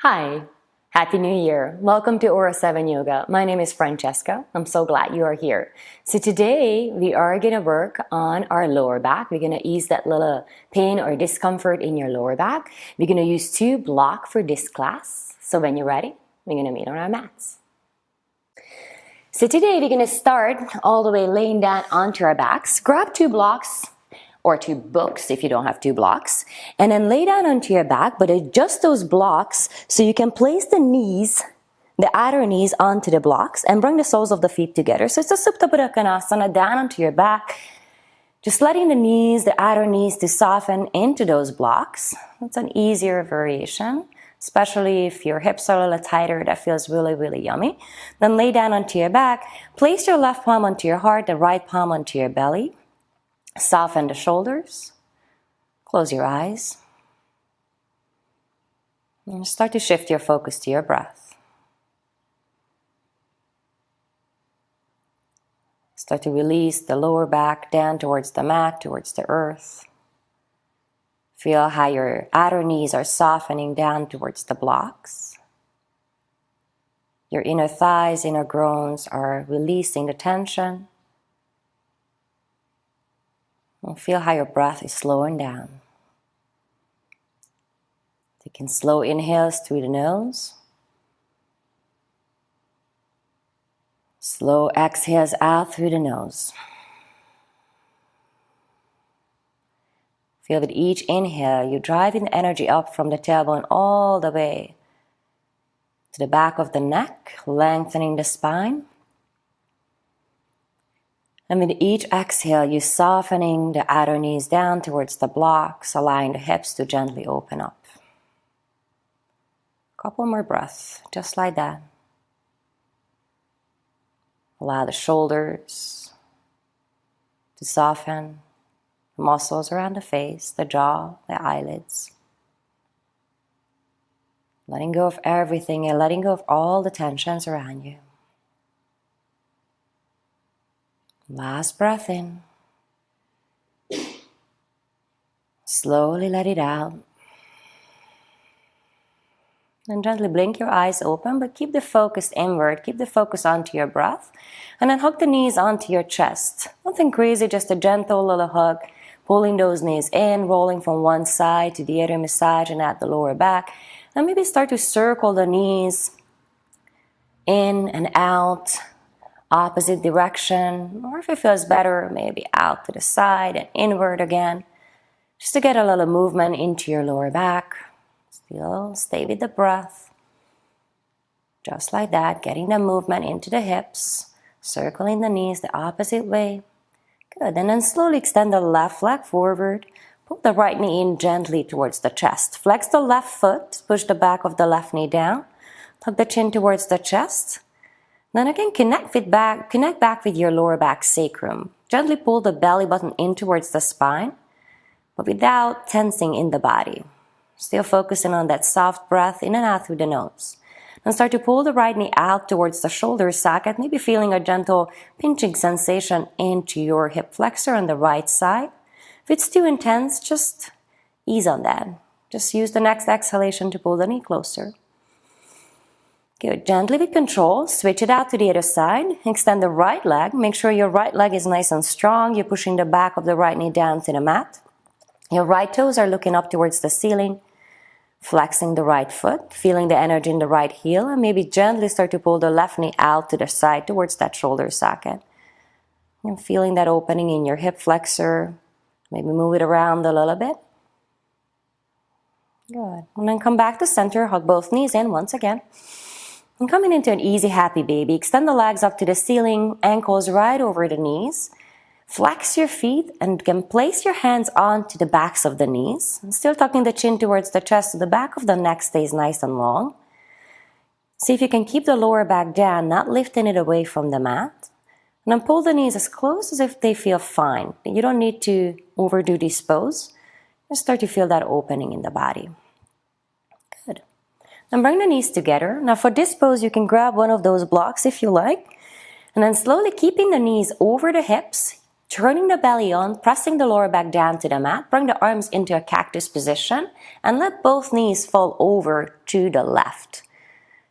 Hi, Happy New Year. Welcome to Aura7 Yoga. My name is Francesca. I'm so glad you are here. So today we are going to work on our lower back. We're going to ease that little pain or discomfort in your lower back. We're going to use 2 blocks for this class. So when you're ready, we're going to meet on our mats. So today we're going to start all the way laying down onto our backs. Grab 2 blocks or 2 books if you don't have 2 blocks, and then lay down onto your back, but adjust those blocks so you can place the knees, the outer knees onto the blocks and bring the soles of the feet together. So it's a Supta Baddha Konasana down onto your back, just letting the knees, the outer knees to soften into those blocks. It's an easier variation, especially if your hips are a little tighter. That feels really, really yummy. Then lay down onto your back, place your left palm onto your heart, the right palm onto your belly. Soften the shoulders, close your eyes, and start to shift your focus to your breath. Start to release the lower back down towards the mat, towards the earth. Feel how your outer knees are softening down towards the blocks. Your inner thighs, inner groins are releasing the tension. And feel how your breath is slowing down. Taking slow inhales through the nose. Slow exhales out through the nose. Feel with each inhale, you're driving the energy up from the tailbone all the way to the back of the neck, lengthening the spine. And with each exhale, you're softening the outer knees down towards the blocks, allowing the hips to gently open up. Couple more breaths, just like that. Allow the shoulders to soften, the muscles around the face, the jaw, the eyelids. Letting go of everything and letting go of all the tensions around you. Last breath in. Slowly let it out. And gently blink your eyes open, but keep the focus inward. Keep the focus onto your breath. And then hug the knees onto your chest. Nothing crazy, just a gentle little hug. Pulling those knees in, rolling from one side to the other, massaging at the lower back. And maybe start to circle the knees in and out. Opposite direction, or if it feels better, maybe out to the side and inward again, just to get a little movement into your lower back. Still stay with the breath, just like that, getting the movement into the hips, circling the knees the opposite way. Good, and then slowly extend the left leg forward, pull the right knee in gently towards the chest, flex the left foot, push the back of the left knee down, tuck the chin towards the chest. Then again, connect back with your lower back sacrum. Gently pull the belly button in towards the spine, but without tensing in the body. Still focusing on that soft breath in and out through the nose. Then start to pull the right knee out towards the shoulder socket, maybe feeling a gentle pinching sensation into your hip flexor on the right side. If it's too intense, just ease on that. Just use the next exhalation to pull the knee closer. Good. Gently with control, switch it out to the other side. Extend the right leg. Make sure your right leg is nice and strong. You're pushing the back of the right knee down to the mat. Your right toes are looking up towards the ceiling. Flexing the right foot, feeling the energy in the right heel, and maybe gently start to pull the left knee out to the side towards that shoulder socket. And feeling that opening in your hip flexor. Maybe move it around a little bit. Good. And then come back to center. Hug both knees in once again. And coming into an easy, happy baby, extend the legs up to the ceiling, ankles right over the knees. Flex your feet and can place your hands onto the backs of the knees. And still tucking the chin towards the chest so the back of the neck stays nice and long. See if you can keep the lower back down, not lifting it away from the mat. And then pull the knees as close as if they feel fine. You don't need to overdo this pose. Just start to feel that opening in the body. Good. Then bring the knees together. Now for this pose, you can grab one of those blocks if you like. And then slowly keeping the knees over the hips, Turning the belly on, pressing the lower back down to the mat, bring the arms into a cactus position and let both knees fall over to the left.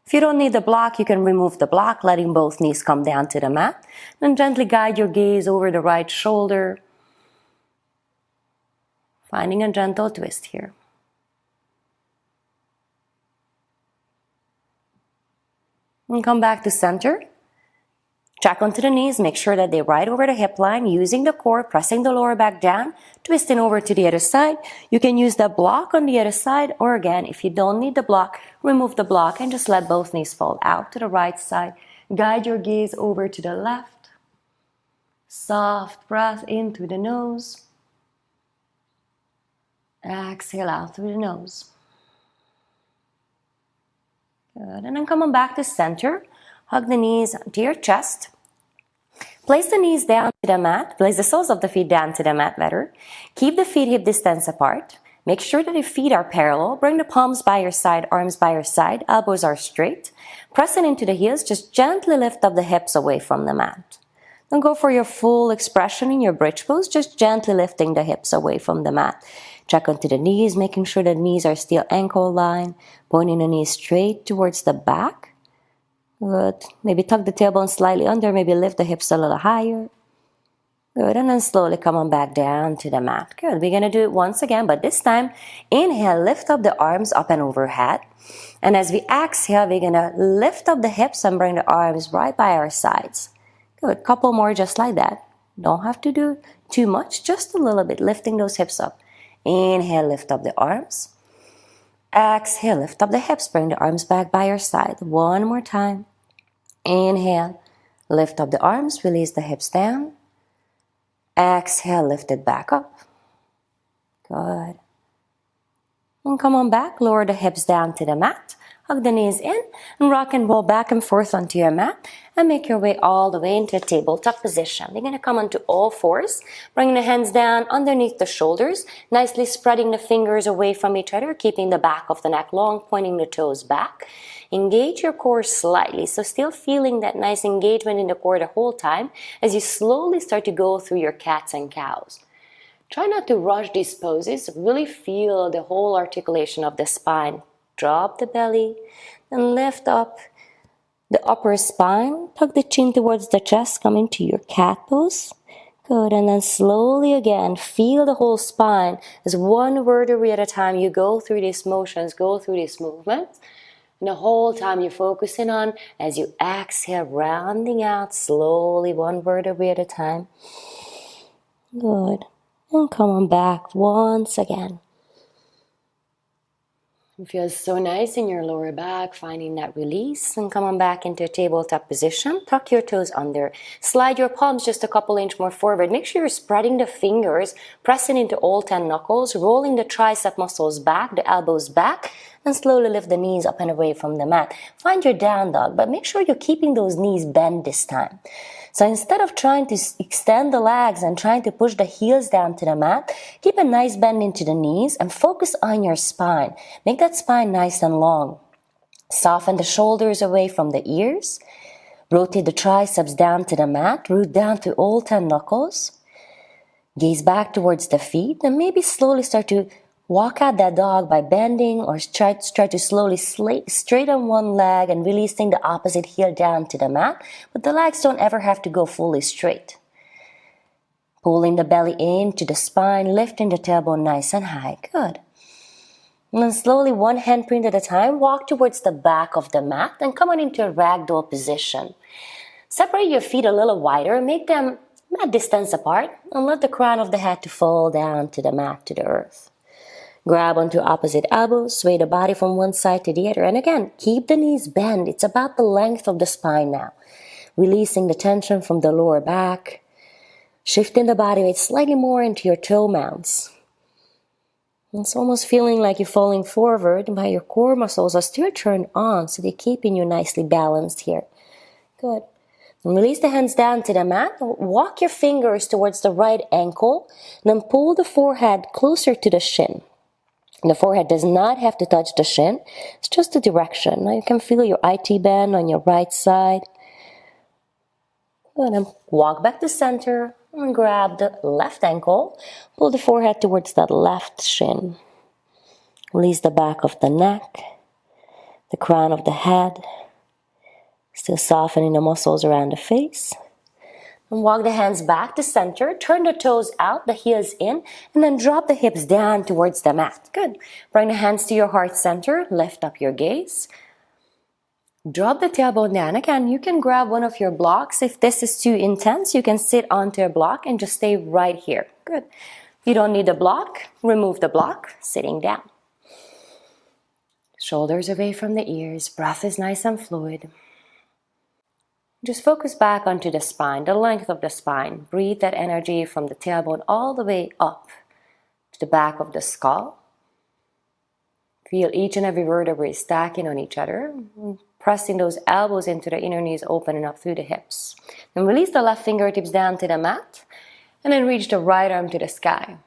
If you don't need the block, you can remove the block, letting both knees come down to the mat. Then gently guide your gaze over the right shoulder, finding a gentle twist here. And come back to center. Check onto the knees, make sure that they're right over the hip line, using the core, pressing the lower back down, twisting over to the other side. You can use the block on the other side, or again, if you don't need the block, remove the block and just let both knees fall out to the right side. Guide your gaze over to the left. Soft breath in through the nose. Exhale out through the nose. Good, and then come on back to center. Hug the knees to your chest. Place the knees down to the mat. Place the soles of the feet down to the mat better. Keep the feet hip distance apart. Make sure that your feet are parallel. Bring the palms by your side, arms by your side. Elbows are straight. Pressing into the heels, just gently lift up the hips away from the mat. Then go for your full expression in your bridge pose, just gently lifting the hips away from the mat. Check onto the knees, making sure the knees are still ankle line. Pointing the knees straight towards the back. Good. Maybe tuck the tailbone slightly under, maybe lift the hips a little higher. Good, and then slowly come on back down to the mat. Good, we're gonna do it once again, but this time, inhale, lift up the arms up and overhead. And as we exhale, we're gonna lift up the hips and bring the arms right by our sides. Good, couple more just like that. Don't have to do too much, just a little bit, lifting those hips up. Inhale, lift up the arms. Exhale, lift up the hips, bring the arms back by your side. One more time. Inhale, lift up the arms, release the hips down. Exhale, lift it back up. Good. And come on back, lower the hips down to the mat. Hug the knees in and rock and roll back and forth onto your mat and make your way all the way into a tabletop position. We're going to come onto all fours, bringing the hands down underneath the shoulders, nicely spreading the fingers away from each other, keeping the back of the neck long, pointing the toes back. Engage your core slightly, so still feeling that nice engagement in the core the whole time as you slowly start to go through your cats and cows. Try not to rush these poses, really feel the whole articulation of the spine. Drop the belly, and lift up the upper spine. Tuck the chin towards the chest, come into your cat pose. Good, and then slowly again, feel the whole spine as one vertebrae at a time you go through these motions, go through these movements. And the whole time you're focusing on, as you exhale, rounding out slowly, one vertebrae at a time. Good, and come on back once again. It feels so nice in your lower back, finding that release, and come on back into a tabletop position. Tuck your toes under. Slide your palms just a couple inches more forward. Make sure you're spreading the fingers, pressing into all 10 knuckles, rolling the tricep muscles back, the elbows back, and slowly lift the knees up and away from the mat. Find your down dog, but make sure you're keeping those knees bent this time. So instead of trying to extend the legs and trying to push the heels down to the mat, keep a nice bend into the knees and focus on your spine. Make that spine nice and long. Soften the shoulders away from the ears. Rotate the triceps down to the mat. Root down to all 10 knuckles. Gaze back towards the feet and maybe slowly start to walk out that dog by bending or try to slowly straighten one leg and releasing the opposite heel down to the mat. But the legs don't ever have to go fully straight. Pulling the belly into the spine, lifting the tailbone nice and high. Good. And then slowly, one handprint at a time, walk towards the back of the mat and come on into a ragdoll position. Separate your feet a little wider, make them mat distance apart, and let the crown of the head to fall down to the mat, to the earth. Grab onto opposite elbows, sway the body from one side to the other. And again, keep the knees bent. It's about the length of the spine now. Releasing the tension from the lower back. Shifting the body weight slightly more into your toe mounts. It's almost feeling like you're falling forward, but your core muscles are still turned on, so they're keeping you nicely balanced here. Good. And release the hands down to the mat. Walk your fingers towards the right ankle. And then pull the forehead closer to the shin. The forehead does not have to touch the shin. It's just the direction. Now you can feel your IT band on your right side. Good. And walk back to center. And grab the left ankle. Pull the forehead towards that left shin. Release the back of the neck, the crown of the head. Still softening the muscles around the face. And walk the hands back to center. Turn the toes out, the heels in, and then drop the hips down towards the mat. Good. Bring the hands to your heart center. Lift up your gaze. Drop the tailbone down. Again, you can grab one of your blocks. If this is too intense, you can sit onto a block and just stay right here. Good. If you don't need the block, remove the block, sitting down. Shoulders away from the ears. Breath is nice and fluid. Just focus back onto the spine, the length of the spine. Breathe that energy from the tailbone all the way up to the back of the skull. Feel each and every vertebrae stacking on each other. Pressing those elbows into the inner knees, opening up through the hips. Then release the left fingertips down to the mat. And then reach the right arm to the sky.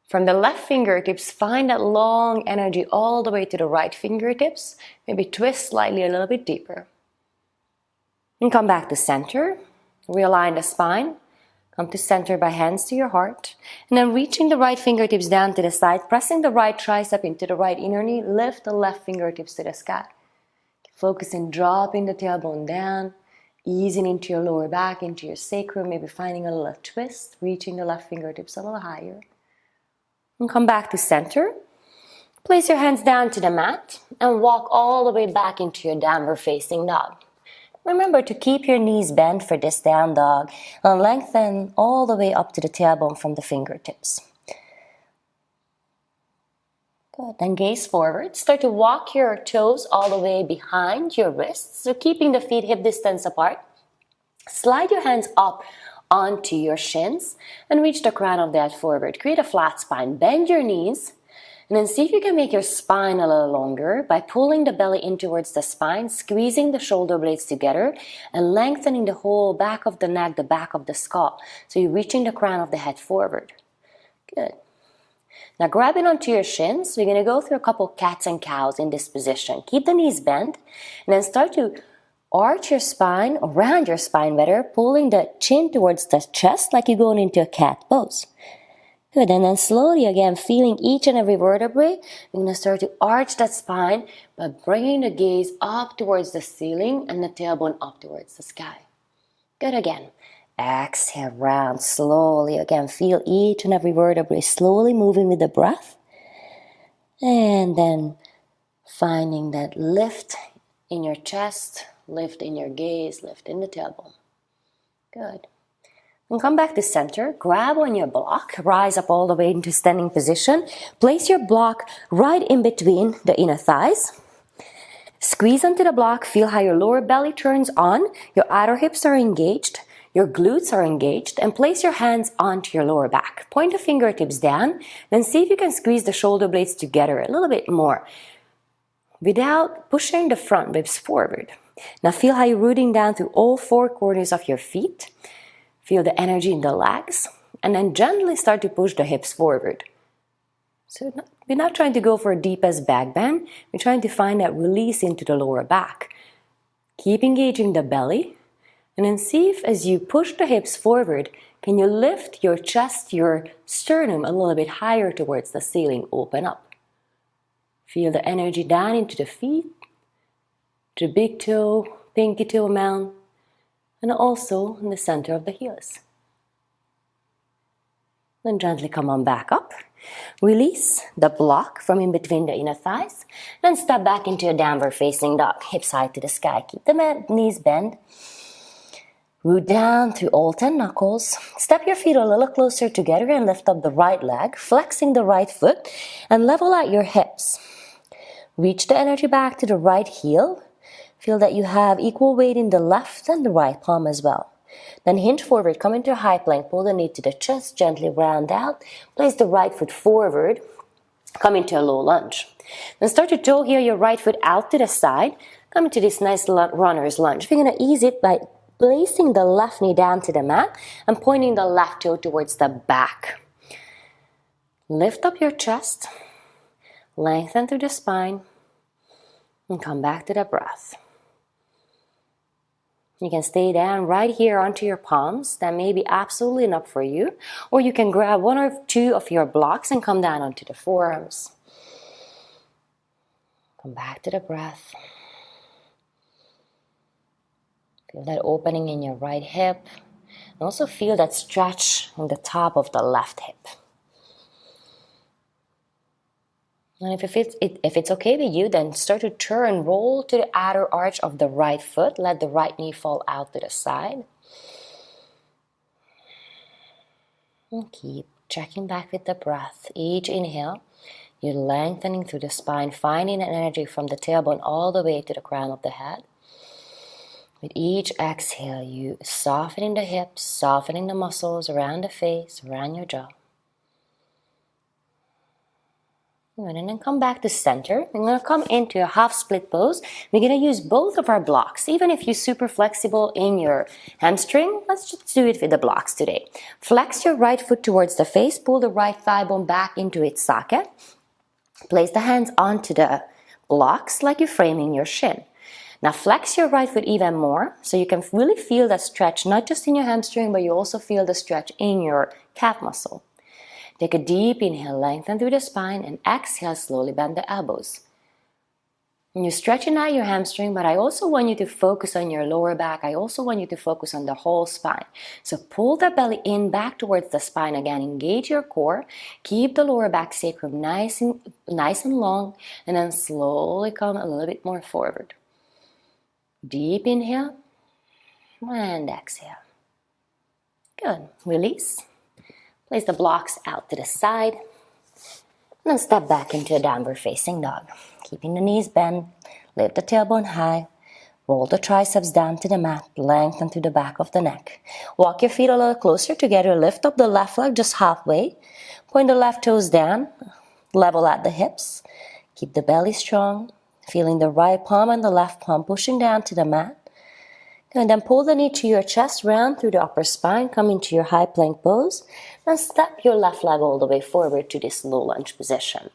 From the left fingertips, find that long energy all the way to the right fingertips. Maybe twist slightly a little bit deeper. And come back to center. Realign the spine. Come to center by hands to your heart. And then reaching the right fingertips down to the side. Pressing the right tricep into the right inner knee. Lift the left fingertips to the sky. Focus on dropping the tailbone down. Easing into your lower back, into your sacrum. Maybe finding a little twist. Reaching the left fingertips a little higher. And come back to center. Place your hands down to the mat. And walk all the way back into your downward facing dog. Remember to keep your knees bent for this down dog and lengthen all the way up to the tailbone from the fingertips. Good. Then gaze forward. Start to walk your toes all the way behind your wrists. So keeping the feet hip distance apart. Slide your hands up onto your shins and reach the crown of the head forward. Create a flat spine. Bend your knees. And then see if you can make your spine a little longer by pulling the belly in towards the spine, squeezing the shoulder blades together, and lengthening the whole back of the neck, the back of the skull. So you're reaching the crown of the head forward. Good. Now grabbing onto your shins, we're going to go through a couple cats and cows in this position. Keep the knees bent, and then start to arch your spine, around your spine better, pulling the chin towards the chest like you're going into a cat pose. Good, and then slowly again, feeling each and every vertebrae, we're going to start to arch that spine by bringing the gaze up towards the ceiling and the tailbone up towards the sky. Good again. Exhale, round slowly. Again, feel each and every vertebrae slowly moving with the breath. And then finding that lift in your chest, lift in your gaze, lift in the tailbone. Good. And come back to center, grab on your block, rise up all the way into standing position. Place your block right in between the inner thighs. Squeeze onto the block, feel how your lower belly turns on, your outer hips are engaged, your glutes are engaged, and place your hands onto your lower back. Point the fingertips down, then see if you can squeeze the shoulder blades together a little bit more without pushing the front ribs forward. Now feel how you're rooting down through all four corners of your feet. Feel the energy in the legs, and then gently start to push the hips forward. So we're not trying to go for a deepest back bend. We're trying to find that release into the lower back. Keep engaging the belly, and then see if as you push the hips forward, can you lift your chest, your sternum a little bit higher towards the ceiling, open up. Feel the energy down into the feet, to the big toe, pinky toe mound, and also in the center of the heels. Then gently come on back up. Release the block from in between the inner thighs. Then step back into a downward facing dog. Hips high to the sky. Keep the knees bent. Root down through all 10 knuckles. Step your feet a little closer together and lift up the right leg, flexing the right foot, and level out your hips. Reach the energy back to the right heel. Feel that you have equal weight in the left and the right palm as well. Then hinge forward, come into a high plank, pull the knee to the chest, gently round out. Place the right foot forward, come into a low lunge. Then start to toe heel your right foot out to the side. Come into this nice runner's lunge. We're going to ease it by placing the left knee down to the mat and pointing the left toe towards the back. Lift up your chest, lengthen through the spine, and come back to the breath. You can stay down right here onto your palms. That may be absolutely enough for you. Or you can grab one or two of your blocks and come down onto the forearms. Come back to the breath. Feel that opening in your right hip. And also feel that stretch in the top of the left hip. And if it's okay with you, then start to turn, roll to the outer arch of the right foot. Let the right knee fall out to the side. And keep checking back with the breath. Each inhale, you're lengthening through the spine, finding an energy from the tailbone all the way to the crown of the head. With each exhale, you softening the hips, softening the muscles around the face, around your jaw. Good, and then come back to center. We're going to come into a half split pose. We're going to use both of our blocks. Even if you're super flexible in your hamstring, let's just do it with the blocks today. Flex your right foot towards the face. Pull the right thigh bone back into its socket. Place the hands onto the blocks like you're framing your shin. Now flex your right foot even more so you can really feel that stretch, not just in your hamstring, but you also feel the stretch in your calf muscle. Take a deep inhale, lengthen through the spine, and exhale, slowly bend the elbows. And you're stretching out your hamstring, but I also want you to focus on your lower back. I also want you to focus on the whole spine. So pull the belly in, back towards the spine again. Engage your core. Keep the lower back sacrum nice and long, and then slowly come a little bit more forward. Deep inhale, and exhale. Good. Release. Place the blocks out to the side. And then step back into a downward facing dog. Keeping the knees bent. Lift the tailbone high. Roll the triceps down to the mat. Lengthen through the back of the neck. Walk your feet a little closer together. Lift up the left leg just halfway. Point the left toes down. Level at the hips. Keep the belly strong. Feeling the right palm and the left palm pushing down to the mat. And then pull the knee to your chest, round through the upper spine, come into your high plank pose, and step your left leg all the way forward to this low lunge position.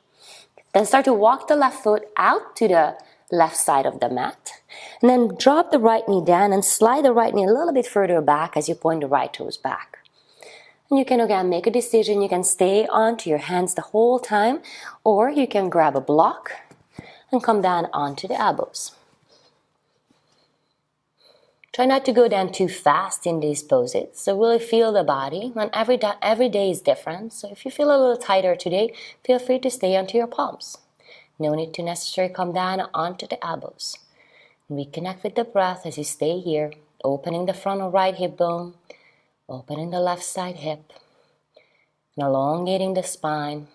Then start to walk the left foot out to the left side of the mat, and then drop the right knee down and slide the right knee a little bit further back as you point the right toes back. And you can again make a decision. You can stay onto your hands the whole time, or you can grab a block and come down onto the elbows. Try not to go down too fast in these poses. So really feel the body. And every day is different. So if you feel a little tighter today, feel free to stay onto your palms. No need to necessarily come down onto the elbows. Reconnect with the breath as you stay here. Opening the frontal right hip bone. Opening the left side hip. And elongating the spine.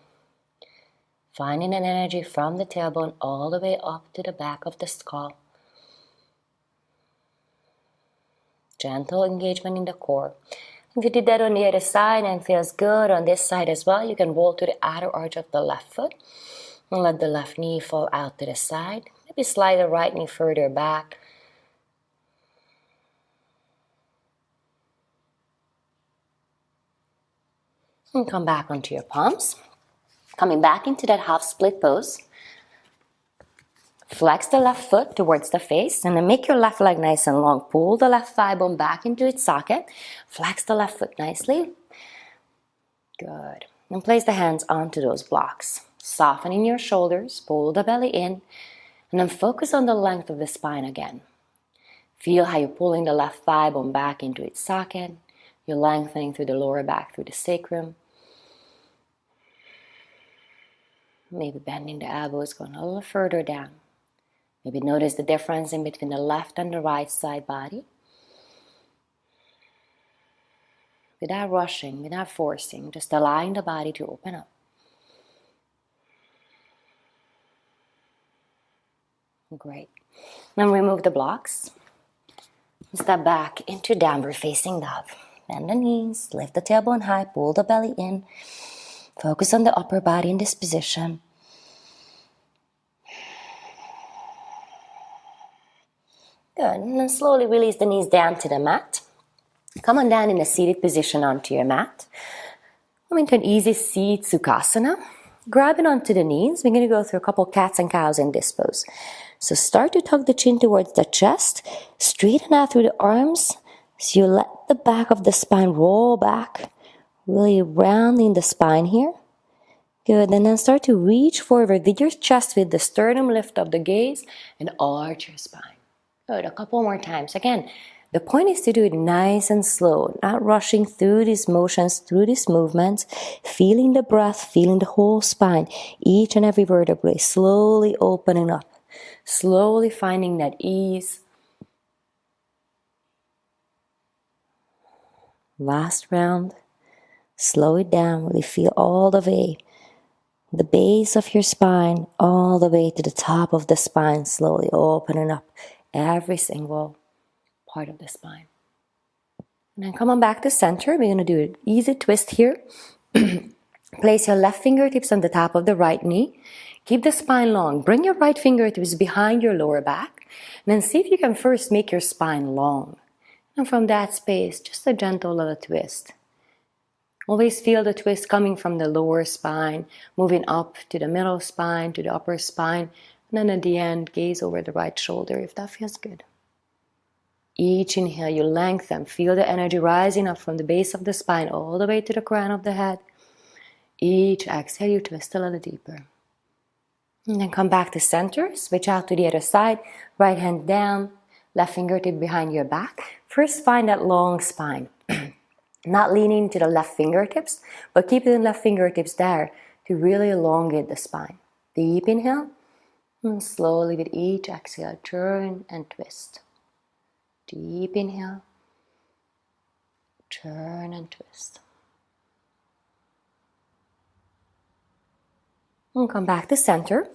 Finding an energy from the tailbone all the way up to the back of the skull. Gentle engagement in the core. If you did that on the other side and feels good on this side as well, you can roll to the outer arch of the left foot and let the left knee fall out to the side. Maybe slide the right knee further back. And come back onto your palms. Coming back into that half split pose. Flex the left foot towards the face and then make your left leg nice and long. Pull the left thigh bone back into its socket. Flex the left foot nicely. Good. And place the hands onto those blocks. Softening your shoulders. Pull the belly in. And then focus on the length of the spine again. Feel how you're pulling the left thigh bone back into its socket. You're lengthening through the lower back, through the sacrum. Maybe bending the elbows, going a little further down. Maybe notice the difference in between the left and the right side body. Without rushing, without forcing, just allowing the body to open up. Great. Now remove the blocks. Step back into downward facing dog. Bend the knees, lift the tailbone high, pull the belly in. Focus on the upper body in this position. Good. And then slowly release the knees down to the mat. Come on down in a seated position onto your mat. Come into an easy seat Sukhasana. Grabbing onto the knees, we're going to go through a couple cats and cows in this pose. So start to tuck the chin towards the chest, straighten out through the arms, so you let the back of the spine roll back, really rounding the spine here. Good, and then start to reach forward with your chest with the sternum, lift up the gaze, and arch your spine. Good, a couple more times. Again, the point is to do it nice and slow, not rushing through these motions, through these movements, feeling the breath, feeling the whole spine, each and every vertebrae, slowly opening up, slowly finding that ease. Last round, slow it down, really feel all the way, the base of your spine, all the way to the top of the spine, slowly opening up every single part of the spine. And then come on back to center. We're going to do an easy twist here. Place your left fingertips on the top of the right knee. Keep the spine long. Bring your right fingertips behind your lower back. And then see if you can first make your spine long. And from that space, just a gentle little twist. Always feel the twist coming from the lower spine, moving up to the middle spine, to the upper spine. And then at the end, gaze over the right shoulder if that feels good. Each inhale, you lengthen. Feel the energy rising up from the base of the spine all the way to the crown of the head. Each exhale, you twist a little deeper. And then come back to center. Switch out to the other side. Right hand down, left fingertip behind your back. First, find that long spine. Not leaning to the left fingertips, but keeping the left fingertips there to really elongate the spine. Deep inhale. And slowly with each exhale, turn and twist. Deep inhale, turn and twist. And come back to center.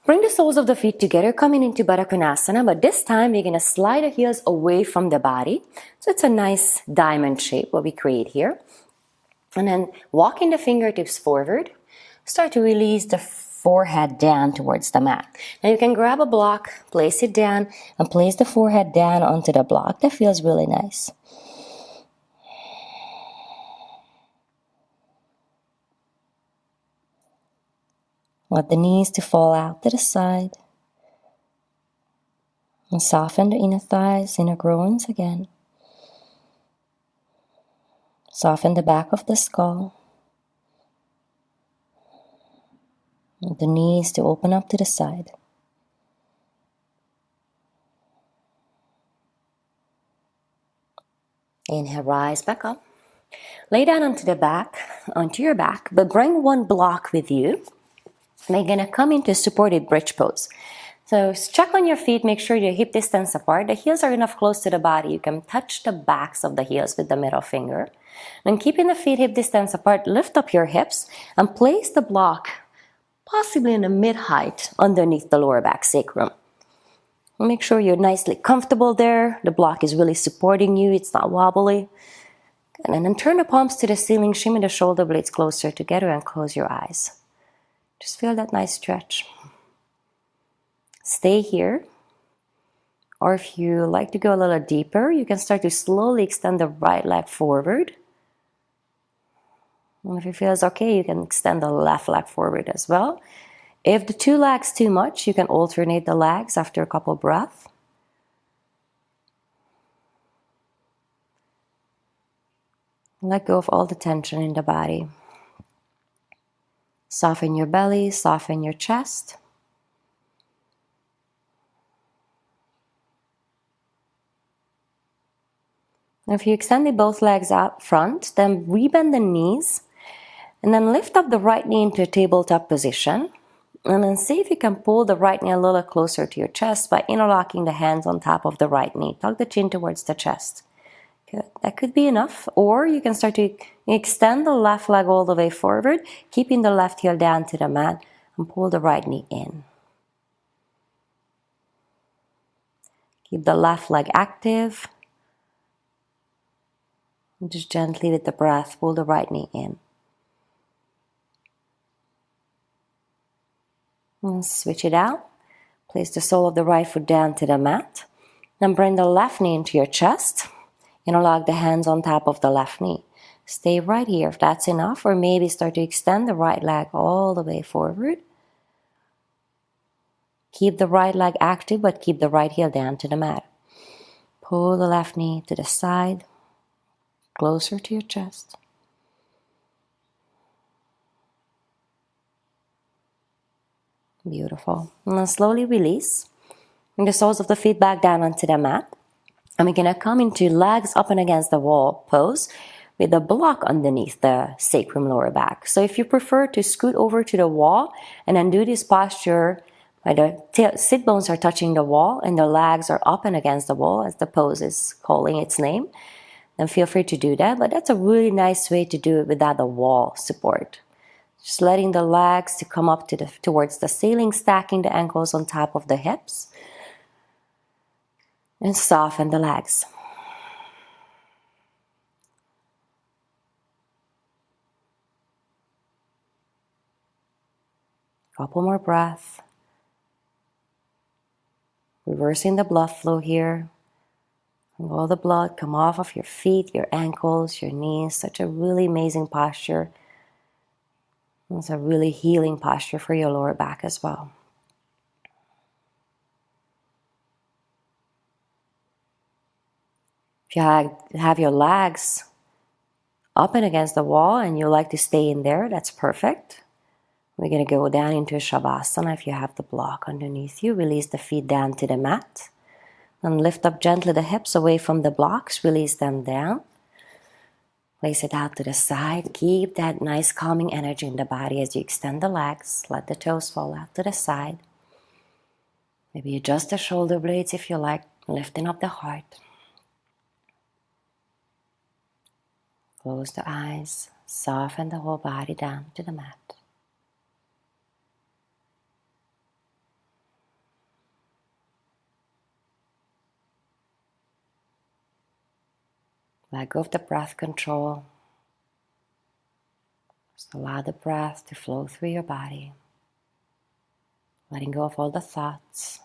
Bring the soles of the feet together, coming into Baddha Konasana, but this time we're going to slide the heels away from the body. So it's a nice diamond shape what we create here. And then walking the fingertips forward, start to release the forehead down towards the mat. Now you can grab a block, place it down, and place the forehead down onto the block. That feels really nice. Let the knees to fall out to the side. And soften the inner thighs, inner groins again. Soften the back of the skull. The knees to open up to the side. Inhale, rise back up. Lay down onto your back, but bring one block with you. We're going to come into supported bridge pose. So check on your feet, make sure your hip distance apart. The heels are enough close to the body. You can touch the backs of the heels with the middle finger. Then keeping the feet hip distance apart, lift up your hips and place the block possibly in the mid-height underneath the lower back sacrum. Make sure you're nicely comfortable there. The block is really supporting you. It's not wobbly. And then turn the palms to the ceiling, shimmy the shoulder blades closer together and close your eyes. Just feel that nice stretch. Stay here. Or if you like to go a little deeper, you can start to slowly extend the right leg forward. And if it feels okay, you can extend the left leg forward as well. If the two legs too much, you can alternate the legs after a couple breaths. Let go of all the tension in the body. Soften your belly, soften your chest. If you extend both legs out front, then rebend the knees. And then lift up the right knee into a tabletop position. And then see if you can pull the right knee a little closer to your chest by interlocking the hands on top of the right knee. Tuck the chin towards the chest. Good. That could be enough. Or you can start to extend the left leg all the way forward, keeping the left heel down to the mat, and pull the right knee in. Keep the left leg active. And just gently with the breath, pull the right knee in. And switch it out. Place the sole of the right foot down to the mat. Then bring the left knee into your chest. Interlock the hands on top of the left knee. Stay right here if that's enough, or maybe start to extend the right leg all the way forward. Keep the right leg active, but keep the right heel down to the mat. Pull the left knee to the side, closer to your chest. Beautiful. And then slowly release. Bring the soles of the feet back down onto the mat. And we're going to come into legs up and against the wall pose with a block underneath the sacrum lower back. So if you prefer to scoot over to the wall and then do this posture where the sit bones are touching the wall and the legs are up and against the wall as the pose is calling its name, then feel free to do that. But that's a really nice way to do it without the wall support. Just letting the legs to come up towards the ceiling, stacking the ankles on top of the hips. And soften the legs. Couple more breaths. Reversing the blood flow here. And all the blood come off of your feet, your ankles, your knees. Such a really amazing posture. It's a really healing posture for your lower back as well. If you have your legs up and against the wall and you like to stay in there, that's perfect. We're going to go down into Savasana. If you have the block underneath you, release the feet down to the mat. And lift up gently the hips away from the blocks. Release them down. Place it out to the side. Keep that nice calming energy in the body as you extend the legs. Let the toes fall out to the side. Maybe adjust the shoulder blades if you like, lifting up the heart. Close the eyes. Soften the whole body down to the mat. Let go of the breath control. Just allow the breath to flow through your body. Letting go of all the thoughts.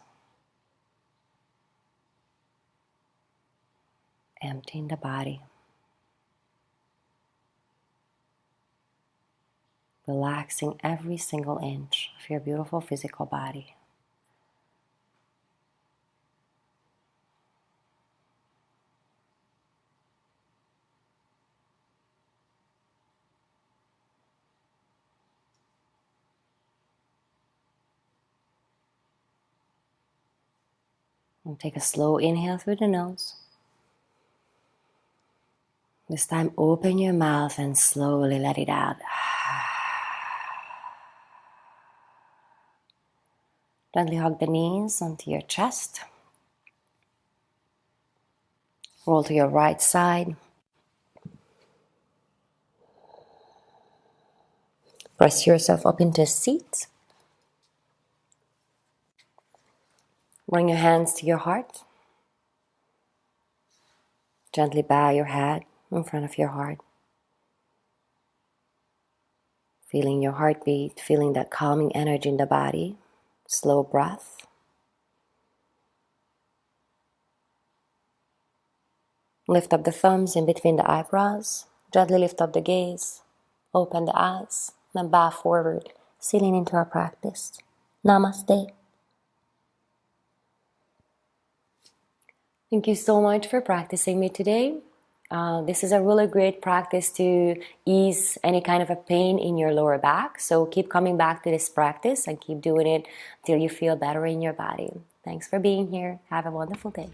Emptying the body. Relaxing every single inch of your beautiful physical body. And take a slow inhale through the nose. This time open your mouth and slowly let it out. Gently hug the knees onto your chest. Roll to your right side. Press yourself up into a seat. Bring your hands to your heart. Gently bow your head in front of your heart. Feeling your heartbeat, feeling that calming energy in the body. Slow breath. Lift up the thumbs in between the eyebrows. Gently lift up the gaze. Open the eyes. Then bow forward, sealing into our practice. Namaste. Thank you so much for practicing me today. This is a really great practice to ease any kind of a pain in your lower back. So keep coming back to this practice and keep doing it until you feel better in your body. Thanks for being here. Have a wonderful day.